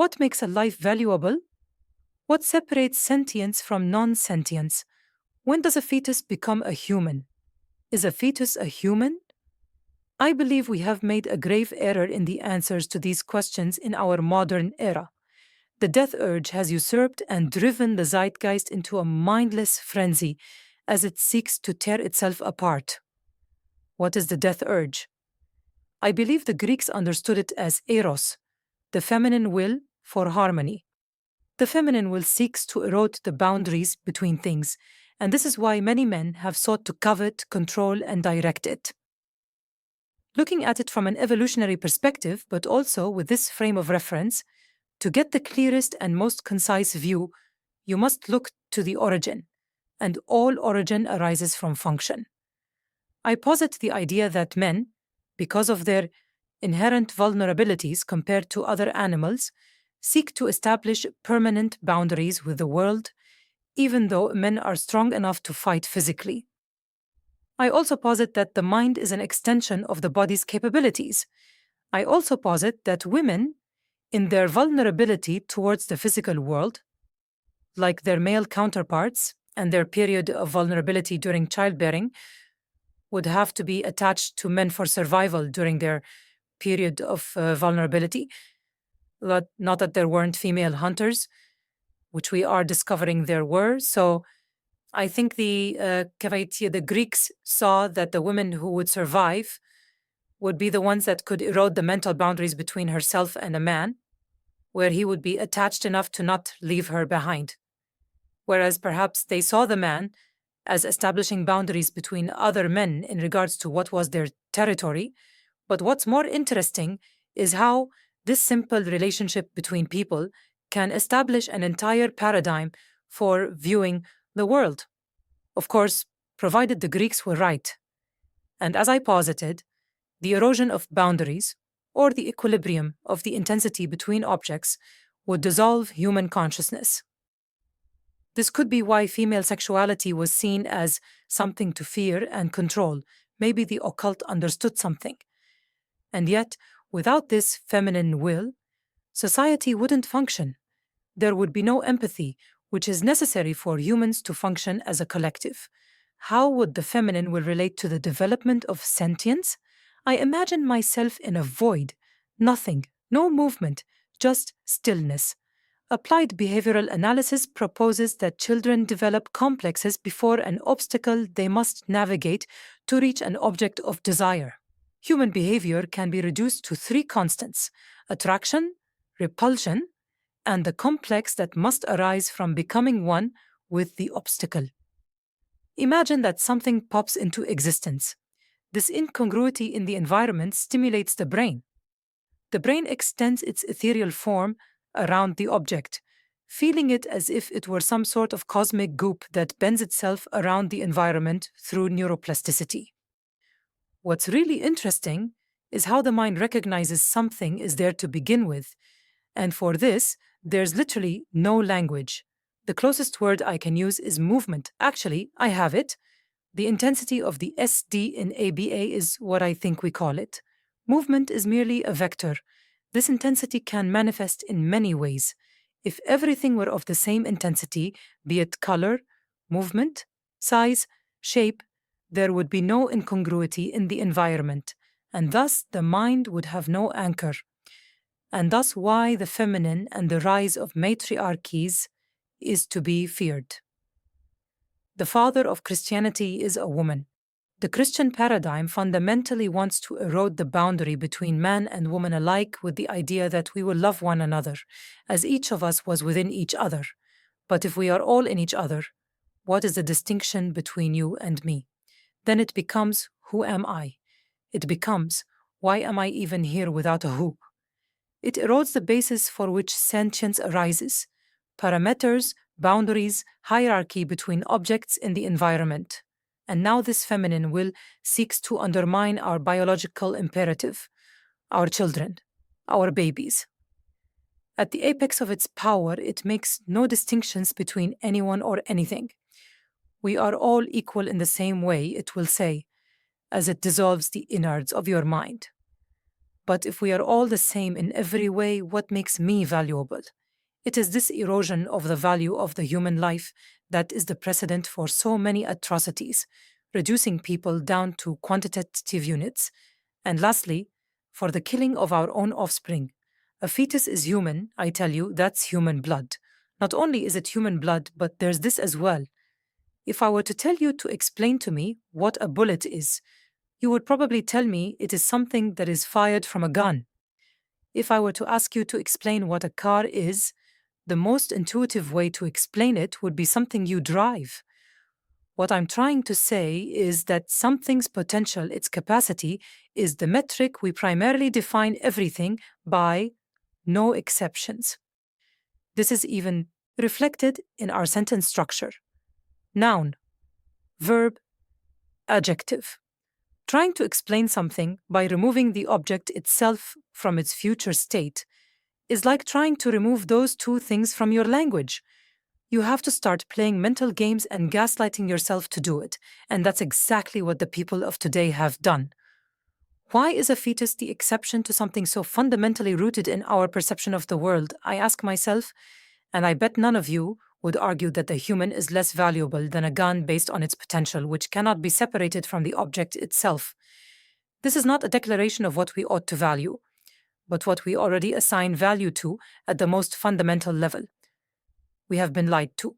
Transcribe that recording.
What makes a life valuable? What separates sentience from non sentience? When does a fetus become a human? Is a fetus a human? I believe we have made a grave error in the answers to these questions in our modern era. The death urge has usurped and driven the zeitgeist into a mindless frenzy as it seeks to tear itself apart. What is the death urge? I believe the Greeks understood it as eros, the feminine will for harmony. The feminine will seeks to erode the boundaries between things, and this is why many men have sought to covet, control, and direct it. Looking at it from an evolutionary perspective, but also with this frame of reference, to get the clearest and most concise view, you must look to the origin, and all origin arises from function. I posit the idea that men, because of their inherent vulnerabilities compared to other animals, seek to establish permanent boundaries with the world, even though men are strong enough to fight physically. I also posit that the mind is an extension of the body's capabilities. I also posit that women, in their vulnerability towards the physical world, like their male counterparts and their period of vulnerability during childbearing, would have to be attached to men for survival during their period of vulnerability. Not that there weren't female hunters, which we are discovering there were. So I think the Greeks saw that the women who would survive would be the ones that could erode the mental boundaries between herself and a man, where he would be attached enough to not leave her behind. Whereas perhaps they saw the man as establishing boundaries between other men in regards to what was their territory. But what's more interesting is how this simple relationship between people can establish an entire paradigm for viewing the world. Of course, provided the Greeks were right. And as I posited, the erosion of boundaries, or the equilibrium of the intensity between objects, would dissolve human consciousness. This could be why female sexuality was seen as something to fear and control. Maybe the occult understood something. And yet, without this feminine will, society wouldn't function. There would be no empathy, which is necessary for humans to function as a collective. How would the feminine will relate to the development of sentience? I imagine myself in a void, nothing, no movement, just stillness. Applied behavioral analysis proposes that children develop complexes before an obstacle they must navigate to reach an object of desire. Human behavior can be reduced to three constants: attraction, repulsion, and the complex that must arise from becoming one with the obstacle. Imagine that something pops into existence. This incongruity in the environment stimulates the brain. The brain extends its ethereal form around the object, feeling it as if it were some sort of cosmic goop that bends itself around the environment through neuroplasticity. What's really interesting is how the mind recognizes something is there to begin with, and for this, there's literally no language. The closest word I can use is movement. Actually, I have it. The intensity of the SD in ABA is what I think we call it. Movement is merely a vector. This intensity can manifest in many ways. If everything were of the same intensity, be it color, movement, size, shape, there would be no incongruity in the environment, and thus the mind would have no anchor. And thus why the feminine and the rise of matriarchies is to be feared. The father of Christianity is a woman. The Christian paradigm fundamentally wants to erode the boundary between man and woman alike with the idea that we will love one another, as each of us was within each other. But if we are all in each other, what is the distinction between you and me? Then it becomes, who am I? It becomes, why am I even here without a who? It erodes the basis for which sentience arises: parameters, boundaries, hierarchy between objects in the environment. And now this feminine will seeks to undermine our biological imperative, our children, our babies. At the apex of its power, it makes no distinctions between anyone or anything. We are all equal in the same way, it will say, as it dissolves the innards of your mind. But if we are all the same in every way, what makes me valuable? It is this erosion of the value of the human life that is the precedent for so many atrocities, reducing people down to quantitative units. And lastly, for the killing of our own offspring. A fetus is human, I tell you, that's human blood. Not only is it human blood, but there's this as well. If I were to tell you to explain to me what a bullet is, you would probably tell me it is something that is fired from a gun. If I were to ask you to explain what a car is, the most intuitive way to explain it would be something you drive. What I'm trying to say is that something's potential, its capacity, is the metric we primarily define everything by, no exceptions. This is even reflected in our sentence structure: noun, verb, adjective. Trying to explain something by removing the object itself from its future state is like trying to remove those two things from your language. You have to start playing mental games and gaslighting yourself to do it, and that's exactly what the people of today have done. Why is a fetus the exception to something so fundamentally rooted in our perception of the world? I ask myself, and I bet none of you would argue that the human is less valuable than a gun based on its potential, which cannot be separated from the object itself. This is not a declaration of what we ought to value, but what we already assign value to at the most fundamental level. We have been lied to.